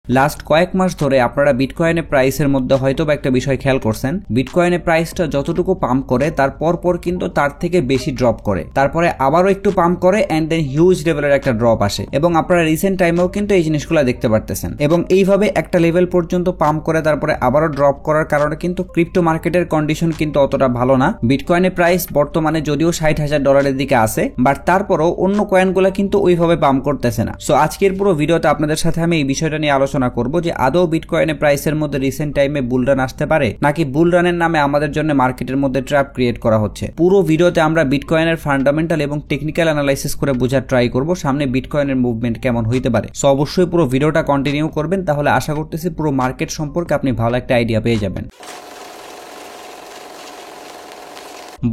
Last কয়েক মাস ধরে আপনারা বিটকয়েনের প্রাইসের মধ্যে হয়তো বা একটা বিষয় খেয়াল করছেন, বিটকয়েনের প্রাইসটা যতটুকু পাম্প করে তার পর কিন্তু তার থেকে বেশি ড্রপ করে, তারপরে আবারও একটু পাম্প করে এন্ড দেন হিউজ লেভেলের একটা ড্রপ আসে। এবং আপনারা রিসেন্ট টাইমেও কিন্তু এই জিনিসগুলো দেখতে পারতেছেন। এবং এইভাবে একটা লেভেল পর্যন্ত পাম্প করে তারপরে আবারও ড্রপ করার কারণে কিন্তু ক্রিপ্টো মার্কেটের কন্ডিশন কিন্তু অতটা ভালো না। বিটকয়েনের প্রাইস বর্তমানে যদিও $60,000 দিকে আছে, বাট তারপরও অন্য কয়েনগুলো কিন্তু ওইভাবে পাম্প করতেছে না। সো আজকের পুরো ভিডিওতে আপনাদের সাথে আমি এই বিষয়টা নিয়ে আলোচনা করব যে আদৌ বিটকয়েনের প্রাইসের মধ্যে রিসেন্ট টাইমে বুলরান আসতে পারে, নাকি বুলরানের নামে আমাদের জন্য মার্কেটের মধ্যে ট্র্যাপ ক্রিয়েট করা হচ্ছে। পুরো ভিডিওতে আমরা বিটকয়েনের ফান্ডামেন্টাল এবং টেকনিক্যাল অ্যানালাইসিস করে বোঝার ট্রাই করব সামনে বিটকয়েনের মুভমেন্ট কেমন হইতে পারে। সো অবশ্যই পুরো ভিডিওটা কন্টিনিউ করবেন, তাহলে আশা করতেছি পুরো মার্কেট সম্পর্কে আপনি ভালো একটা আইডিয়া পেয়ে যাবেন।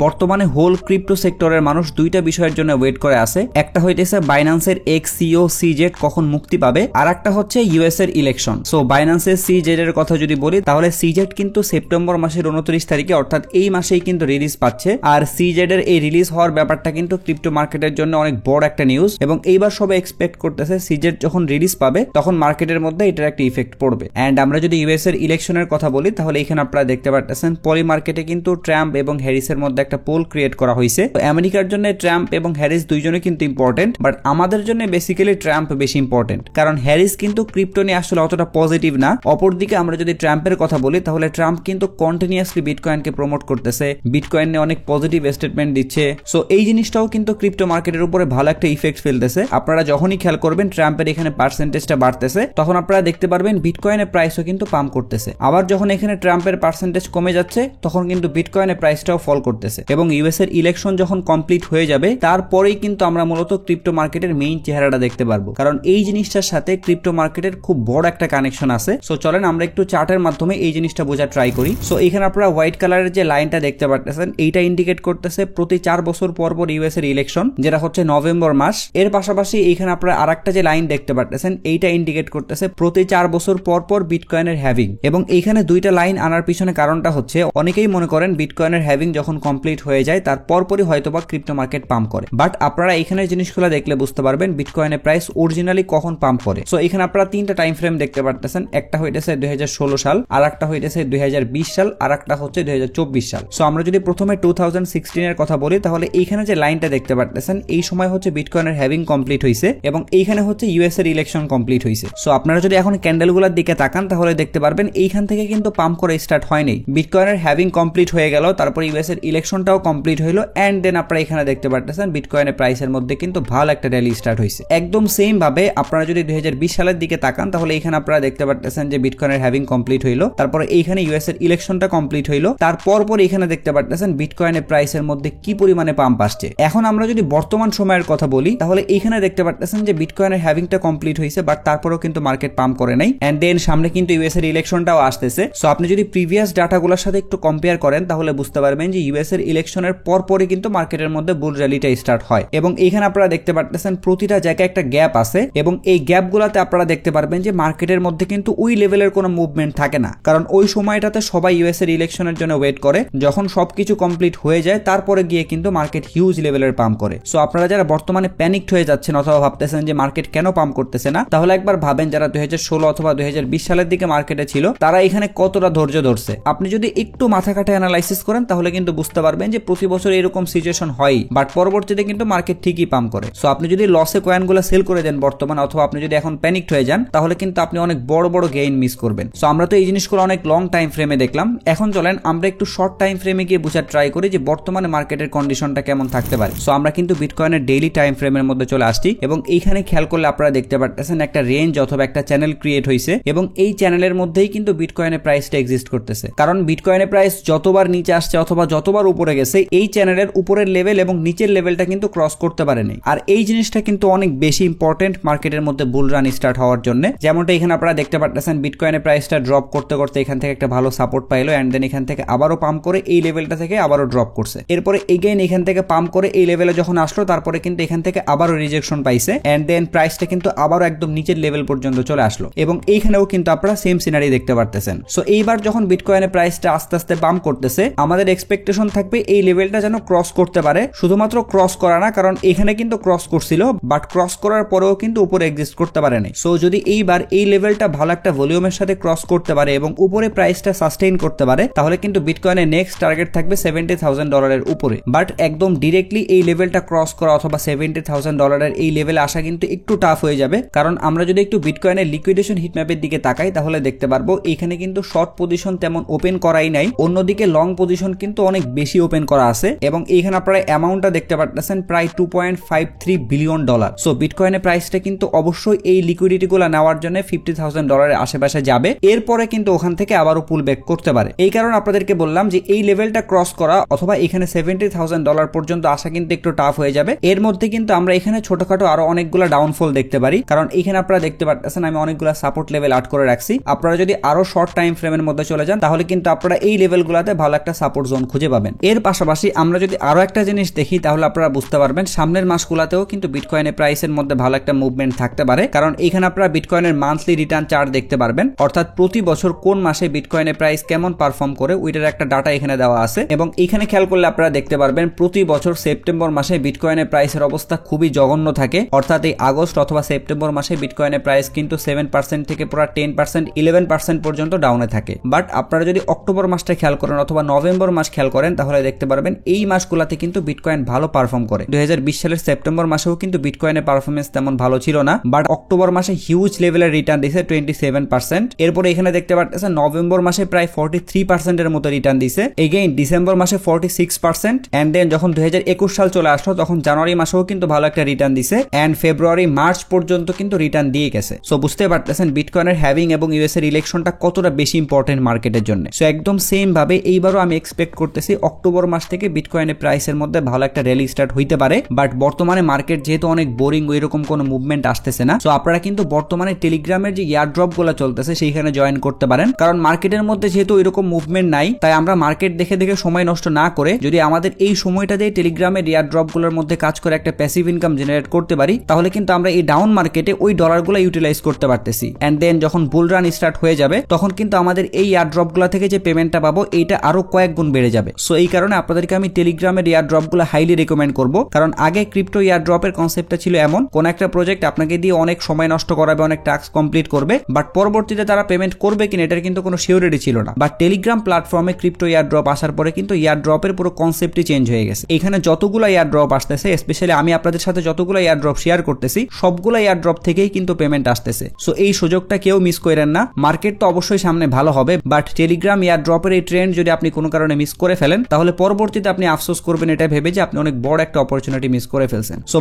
বর্তমানে হোল ক্রিপ্টো সেক্টরের মানুষ দুইটা বিষয়ের জন্য ওয়েট করে আছে। একটা হইতেছে বাইন্যান্সের এক্স সিও সিজেড কখন মুক্তি পাবে, আর একটা হচ্ছে ইউএস এর ইলেকশন। সো বাইন্যান্সের সিজেড এর কথা যদি বলি, তাহলে সিজেড কিন্তু সেপ্টেম্বর মাসের 29 তারিখে অর্থাৎ এই মাসেই কিন্তু রিলিজ পাচ্ছে। আর সিজেড এর এই রিলিজ হওয়ার ব্যাপারটা কিন্তু ক্রিপ্টো মার্কেটের জন্য অনেক বড় একটা নিউজ। এবং এইবার সবাই এক্সপেক্ট করতেছে সিজেড যখন রিলিজ পাবে তখন মার্কেটের মধ্যে এটার একটা ইফেক্ট পড়বে। এন্ড আমরা যদি ইউএস এর ইলেকশনের কথা বলি, তাহলে এখানে আপনারা দেখতে পাচ্ছেন পলি মার্কেটে কিন্তু ট্রাম্প এবং হ্যারিসের মধ্যে একটা পোল ক্রিয়েট করা হয়েছে। আমেরিকার জন্য ট্রাম্প এবং হ্যারিস দুইজনে কিন্তু ইম্পর্টেন্ট, বাট আমাদের জন্য বেসিক্যালি ট্রাম্প বেশি ইম্পর্টেন্ট, কারণ হ্যারিস কিন্তু ক্রিপ্টো নিয়ে আসলে অতটা পজিটিভ না। অপরদিকে আমরা যদি ট্রাম্পের কথা বলি, তাহলে ট্রাম্প কিন্তু কন্টিনিউয়াসলি বিটকয়েনকে প্রমোট করতেছে, বিটকয়েন নিয়ে অনেক পজিটিভ স্টেটমেন্ট দিচ্ছে। সো এই জিনিসটাও কিন্তু ক্রিপ্টো মার্কেটের উপরে ভালো একটা ইফেক্ট ফেলতেছে। আপনারা যখনই খেয়াল করবেন ট্রাম্পের এখানে পার্সেন্টেজটা বাড়তেছে, তখন আপনারা দেখতে পারবেন বিটকয়েনের প্রাইসও কিন্তু পাম্প করতেছে। আবার যখন এখানে ট্রাম্পের পার্সেন্টেজ কমে যাচ্ছে, তখন কিন্তু বিটকয়েনের প্রাইসটাও ফল করতেছে। এবং ইউএস এর ইলেকশন যখন কমপ্লিট হয়ে যাবে, তারপরেই কিন্তু আমরা মূলত ক্রিপ্টো মার্কেটের মেইন চেহারাটা দেখতে পারবো, কারণ এই জিনিসটার সাথে ক্রিপ্টো মার্কেটের খুব বড় একটা কানেকশন আছে। সো চলেন আমরা একটু চার্টের মাধ্যমে এই জিনিসটা বোঝার ট্রাই করি। সো এখানে আপনারা হোয়াইট কালারের যে লাইনটা দেখতে পাচ্ছেন, এইটা ইন্ডিকেট করতেছে প্রতি 4 বছর পর ইউএস এর ইলেকশন, যেটা হচ্ছে নভেম্বর মাস। এর পাশাপাশি এখানে আপনারা আরেকটা যে লাইন দেখতে পাচ্ছেন, এইটা ইন্ডিকেট করতেছে প্রতি 4 বছর পর বিটকয়েনের হ্যাভিং। এবং এইখানে দুইটা লাইন আনার পিছনে কারণটা হচ্ছে, অনেকেই মনে করেন বিটকয়েনের হ্যাভিং যখন কমপ্লিট হয়ে যায় তার পরপরই হয়তোবা ক্রিপ্টো মার্কেট পাম্প করে। বাট আপনারা এখানে জিনিসগুলো দেখলে বুঝতে পারবেন বিটকয়েনের প্রাইস অরিজিনালি কখন পাম্প করে। সো এখানে আপনারা তিনটা টাইম ফ্রেম দেখতে পাচ্ছেন। একটা হইতেছে 2016 সাল, আর একটা হইতেছে 2020 সাল, আর একটা হচ্ছে 2024 সাল। সো আমরা যদি প্রথমে 2016 এর কথা বলি, তাহলে এইখানে যে লাইনটা দেখতে পাচ্ছেন, এই সময় হচ্ছে বিটকয়েনের হ্যাভিং কমপ্লিট হয়েছে এবং এইখানে হচ্ছে ইউএস এর ইলেকশন কমপ্লিট হয়েছে। সো আপনারা যদি এখন ক্যান্ডেলগুলোর দিকে তাকান, তাহলে দেখতে পারবেন এইখান থেকে কিন্তু পাম্প করে স্টার্ট হয়নি। বিটকয়েনের হ্যাভিং কমপ্লিট হয়ে গেল, তারপর ইউএস এর ইলেকশনটাও কমপ্লিট হইলো, এন্ড দেন আপনারা এখানে দেখতে পাচ্ছেন বিটকয়েনের প্রাইসের মধ্যে কিন্তু ভালো একটা র্যালি স্টার্ট হয়েছে। একদম সেম ভাবে আপনারা যদি 2020 সালের দিকে তাকান, তাহলে এখানে আপনারা দেখতে পাচ্ছেন যে বিটকয়েনের হ্যাভিং কমপ্লিট হইলো, তারপরে এইখানে ইউএস এর ইলেকশনটা কমপ্লিট হইলো, তারপর এখানে দেখতে পাচ্ছেন বিটকয়েনের প্রাইসের মধ্যে কি পরিমাণে পাম্প আসছে। এখন আমরা যদি বর্তমান সময়ের কথা বলি, তাহলে এইখানে দেখতে পাচ্ছেন যে বিটকয়েনের হ্যাভিংটা কমপ্লিট হয়েছে, বাট তারপরেও কিন্তু মার্কেট পাম্প করে নাই। এন্ড দেন সামনে কিন্তু ইউএস এর ইলেকশনটাও আসতেছে। সো আপনি যদি প্রিভিয়াস ডাটাগুলোর সাথে একটু কম্পেয়ার করেন, তাহলে বুঝতে পারবেন যে ইউএস এর ইলেকশনের পরপরই কিন্তু মার্কেটের মধ্যে বুল র্যালিটা স্টার্ট হয়। এবং এখানে আপনারা দেখতে পাচ্ছেন প্রতিটা জায়গায় একটা গ্যাপ আছে, এবং এই গ্যাপগুলোতে আপনারা দেখতে পারবেন যে মার্কেটের মধ্যে কিন্তু ওই লেভেলের কোনো মুভমেন্ট থাকে না, কারণ ওই সময়টাতে সবাই ইউএস এর ইলেকশনের জন্য ওয়েট করে। যখন সবকিছু কমপ্লিট হয়ে যায়, তারপরে গিয়ে কিন্তু মার্কেট হিউজ লেভেলের পাম্প করে। সো আপনারা যারা বর্তমানে প্যানিকড হয়ে যাচ্ছেন অথবা ভাবতেছেন যে মার্কেট কেন পাম্প করতেছে না, তাহলে একবার ভাবেন যারা 2016 অথবা 2020 সালের দিকে মার্কেটে ছিল, তারা এখানে কতটা ধৈর্য ধরছে। আপনি যদি একটু মাথা কাটে অ্যানালাইসিস করেন, তাহলে কিন্তু বুঝতে পারবেন যে প্রতি বছর এরকম সিচুয়েশন হয়, বাট পরবর্তীতে কিন্তু মার্কেট ঠিকই পাম্প করে। সো আপনি যদি লসে কয়েনগুলো সেল করে দেন বর্তমানে, অথবা আপনি যদি এখন প্যানিকড হয়ে যান, তাহলে কিন্তু আপনি অনেক বড় গেইন মিস করবেন। সো আমরা তো এই জিনিসগুলো অনেক লং টাইম ফ্রেমে দেখলাম। এখন চলেন আমরা একটু শর্ট টাইম ফ্রেমে গিয়ে বোঝার ট্রাই করি যে বর্তমানে মার্কেটের কন্ডিশনটা কেমন থাকতে পারে। সো আমরা কিন্তু বিটকয়েনের ডেইলি টাইম ফ্রেমের মধ্যে চলে আসছি, এবং এইখানে খেয়াল করলে আপনারা দেখতে পাচ্ছেন একটা রেঞ্জ অথবা একটা চ্যানেল ক্রিয়েট হয়েছে, এবং এই চ্যানেলের মধ্যেই কিন্তু বিটকয়েনের প্রাইসটা এক্সিস্ট করতেছে। কারণ বিটকয়েনের প্রাইস যতবার নিচে আসছে অথবা যতবার উপরে গেছে, এই চ্যানেলের উপরের লেভেল এবং নিচের লেভেলটা কিন্তু ক্রস করতে পারেনি। আর এই জিনিসটা কিন্তু অনেক বেশি ইম্পর্টেন্ট মার্কেটের মধ্যে বুল রান স্টার্ট হওয়ার জন্য। যেমনটা এখানে আপনারা দেখতে পাচ্ছেন বিটকয়েনের প্রাইসটা ড্রপ করতে করতে এখান থেকে একটা ভালো সাপোর্ট পাইলো, এন্ড দেন এখান থেকে আবারও পাম্প করে এই লেভেলটা থেকে আবারও ড্রপ করছে। এরপরে এগেইন এখান থেকে পাম্প করে এই লেভেলে যখন আসলো, তারপরে কিন্তু এখান থেকে আবারও রিজেকশন পাইছে, এন্ড দেন প্রাইসটা কিন্তু আবারও একদম নিচের লেভেল পর্যন্ত চলে আসলো। এবং এইখানেও কিন্তু আপনারা সেম সিনারি দেখতে পারতেছেন। সো এইবার যখন বিটকয়েনের প্রাইসটা আস্তে আস্তে পাম্প করতেছে, আমাদের এক্সপেকটেশন থাকে থাকবে এই লেভেলটা যেন ক্রস করতে পারে, শুধুমাত্র ক্রস করা না, কারণ এখানে কিন্তু ক্রস করছিল বাট ক্রস করার পরেও কিন্তু উপরে এক্সিস্ট করতে পারে নাই। সো যদি এইবার এই লেভেলটা ভালো একটা ভলিউমের সাথে ক্রস করতে পারে এবং উপরে প্রাইসটা সাস্টেইন করতে পারে, তাহলে কিন্তু বিটকয়েনের নেক্সট টার্গেট থাকবে $70,000 উপরে। বাট একদম ডিরেক্টলি এই লেভেলটা ক্রস করা অথবা $70,000 এই লেভেলে আসা কিন্তু একটু টাফ হয়ে যাবে, কারণ আমরা যদি একটু বিটকয়েনের লিকুইডেশন হিটম্যাপের দিকে তাকাই তাহলে দেখতে পারবো এখানে কিন্তু শর্ট পজিশন তেমন ওপেন করাই নাই, অন্যদিকে লং পজিশন কিন্তু অনেক বেশি ওপেন করা আছে এবং এইখানে আপনারা অ্যামাউন্টটা দেখতে পাচ্ছেন প্রায় $2.53 বিলিয়ন। সো বিটকয়েনের প্রাইসটা কিন্তু অবশ্যই এই লিকুইডিটি গুলা নেওয়ার জন্য $50,000 আশেপাশে যাবে, এরপরে কিন্তু ওখান থেকে আবারও পুল ব্যাক করতে পারে। এই কারণে আপনাদেরকে বললাম যে এই লেভেলটা ক্রস করা অথবা এখানে $70,000 পর্যন্ত আসা কিন্তু একটু টাফ হয়ে যাবে। এর মধ্যে কিন্তু আমরা এখানে ছোটখাটো আরো অনেকগুলো ডাউনফল দেখতে পারি, কারণ এখানে আপনারা দেখতে পাচ্ছেন আমি অনেকগুলো সাপোর্ট লেভেল আট করে রাখছি। আপনারা যদি আরো শর্ট টাইম ফ্রেমের মধ্যে চলে যান তাহলে কিন্তু আপনারা এই লেভেলগুলোতে ভালো একটা সাপোর্ট জোন খুঁজে পাবেন। এর পাশাপাশি আমরা যদি আরো একটা জিনিস দেখি তাহলে আপনারা বুঝতে পারবেন সামনের মাসগুলোতেও কিন্তু বিটকয়েনের প্রাইসের মধ্যে ভালো একটা মুভমেন্ট থাকতে পারে, কারণ এখানে আপনারা বিটকয়েনের মান্থলি রিটার্ন চার্ট দেখতে পারবেন, অর্থাৎ প্রতি বছর কোন মাসে বিটকয়েনের প্রাইস কেমন পারফর্ম করে ওইটার একটা ডাটা এখানে দেওয়া আছে। এবং এখানে খেয়াল করলে আপনারা দেখতে পারবেন প্রতি বছর সেপ্টেম্বর মাসে বিটকয়েনের প্রাইসের অবস্থা খুবই জঘন্য থাকে, অর্থাৎ এই আগস্ট অথবা সেপ্টেম্বর মাসে বিটকয়েনের প্রাইস কিন্তু 7% থেকে পুরো 10% 11% পর্যন্ত ডাউনে থাকে। বাট আপনারা যদি অক্টোবর মাসটা খেয়াল করেন অথবা নভেম্বর মাস খেয়াল করেন তাহলে দেখতে পারবেন এই মাসগুলোতে কিন্তু বিটকয়েন ভালো পারফর্ম করে। 2020 সালের সেপ্টেম্বর মাসেও কিন্তু বিটকয়েনের পারফরমেন্স তেমন ভালো ছিল না, বাট অক্টোবর মাসে হিউজ লেভেলের রিটার্ন দিয়েছে 27%। এরপরে এখানে দেখতে পাচ্ছেন নভেম্বর মাসে প্রায় 43% এর মতো রিটার্ন দিয়েছে, এগেইন ডিসেম্বর মাসে 46%, এন্ড দেন যখন 2021 সাল চলে আসলো তখন জানুয়ারি মাসেও কিন্তু ভালো একটা রিটার্ন দিছে, এন্ড ফেব্রুয়ারি মার্চ পর্যন্ত কিন্তু রিটার্ন দিয়ে গেছে। সো বুঝতে পারতেছেন বিটকয়েনের হ্যাভিং এবং ইউএস এর ইলেকশনটা কতটা বেশি ইম্পর্টেন্ট মার্কেটের জন্য। সো একদম সেম ভাবে এইবারও আমি এক্সপেক্ট করতেছি অক্টোবর মাস থেকে বিটকয়েনের প্রাইসের মধ্যে ভালো একটা র্যালি স্টার্ট হইতে পারে। বাট বর্তমানে মার্কেট যেহেতু অনেক বোরিং, ওইরকম কোনো মুভমেন্ট আসতেছে না, সো আপনারা কিন্তু বর্তমানে টেলিগ্রামের যে ইয়ার ড্রপ গুলো চলতেছে সেইখানে জয়েন করতে পারেন, কারণ মার্কেটের মধ্যে যেহেতু ওইরকম মুভমেন্ট নাই তাই আমরা মার্কেট দেখে দেখে সময় নষ্ট না করে যদি আমাদের এই সময়টা দিয়ে টেলিগ্রামের ইয়ার ড্রপ গুলোর মধ্যে কাজ করে একটা প্যাসিভ ইনকাম জেনারেট করতে পারি, তাহলে কিন্তু আমরা এই ডাউন মার্কেটে ওই ডলারগুলো ইউটিলাইজ করতে পারতেছি। এন্ড দেন যখন বুল রান স্টার্ট হয়ে যাবে তখন কিন্তু আমাদের এই ইয়ার ড্রপ গুলো থেকে যে পেমেন্টটা পাবো এইটা আরো কয়েক গুণ বেড়ে যাবে। সো এই কারণে আপনাদেরকে আমি টেলিগ্রামের ইয়ার ড্রপ গুলো হাইলি রেকমেন্ড করবো, কারণ আগে ক্রিপ্টো ইয়ার ড্রপের কনসেপ্টটা ছিল এমন কোন একটা প্রজেক্ট আপনাকে দিয়ে অনেক সময় নষ্ট করাবে, অনেক টাস্ক কমপ্লিট করবে, বাট পরবর্তীতে তারা পেমেন্ট করবে কিনা এটার কিন্তু কোনো সিউরিটি ছিল না। বাট টেলিগ্রাম প্ল্যাটফর্মে ক্রিপ্টো ইয়ার ড্রপ আসার পরে কিন্তু ইয়ার ড্রপের পুরো কনসেপ্টই চেঞ্জ হয়ে গেছে। এখানে যতগুলো ইয়ার ড্রপ আসতেছে, স্পেশালি আমি আপনাদের সাথে যতগুলো ইয়ার ড্রপ শেয়ার করতেছি সবগুলো ইয়ার ড্রপ থেকেই কিন্তু পেমেন্ট আসতেছে। সো এই সুযোগটা কেউ মিস করেন না। মার্কেট তো অবশ্যই সামনে ভালো হবে, বাট টেলিগ্রাম ইয়ার ড্রপের এই ট্রেন্ড যদি আপনি কোনো কারণে মিস করে ফেলেন তাহলে পরবর্তীতে আপনি আফসোস করবেন এটা ভেবে যে আপনি অনেক বড় একটা অপরচুনিটি মিস করে ফেলছেন। সো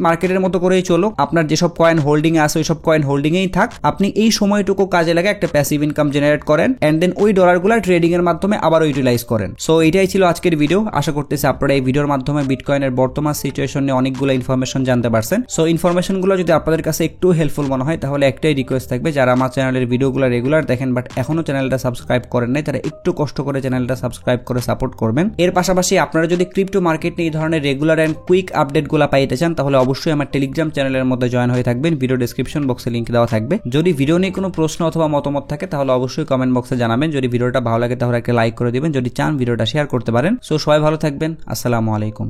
মার্কেটের মতো করেই চলো, আপনার যেসব কয়েন হোল্ডিং আছে ওইসব কয়েন হোল্ডিং এই থাক, আপনি এই সময়টুকু কাজে লাগে একটা প্যাসিভ ইনকাম জেনারেট করেন এন্ড দেন ওই ডলারগুলো ট্রেডিং এর মাধ্যমে আবার ইউটিলাইজ করেন। সো এটাই ছিল আজকের ভিডিও। আশা করতেছি আপনারা এই ভিডিওর মাধ্যমে বিটকয়েনের বর্তমান সিচুয়েশন নিয়ে অনেকগুলো ইনফরমেশন জানতে পারছেন। সো ইনফরমেশনগুলো যদি আপনাদের কাছে একটু হেল্পফুল মনে হয় তাহলে একটাই রিকোয়েস্ট থাকবে, যারা আমার চ্যানেলের ভিডিওগুলো রেগুলার দেখেন বাট এখনো চ্যানেলটা সাবস্ক্রাইব করেন নাই তারা একটু কষ্ট করে চ্যানেলটা সাবস্ক্রাইব করে সাপোর্ট করবেন। এর পাশাপাশি আপনারা যদি ক্রিপ্টো মার্কেট নিয়ে এই ধরনের রেগুলার এন্ড কুইক আপডেটগুলো পাইতে চান তাহলে অবশ্যই আমার টেলিগ্রাম চ্যানেলের মধ্যে জয়েন হয়ে থাকবেন। ভিডিও ডেসক্রিপশন বক্সে লিংক দেওয়া থাকবে। যদি ভিডিও নিয়ে কোনো প্রশ্ন অথবা মতামত থাকে তাহলে অবশ্যই কমেন্ট বক্সে জানাবেন। যদি ভিডিওটা ভালো লাগে তাহলে একটা লাইক করে দিবেন, যদি চান ভিডিওটা শেয়ার করতে পারেন। সো সবাই ভালো থাকবেন। আসসালামু আলাইকুম।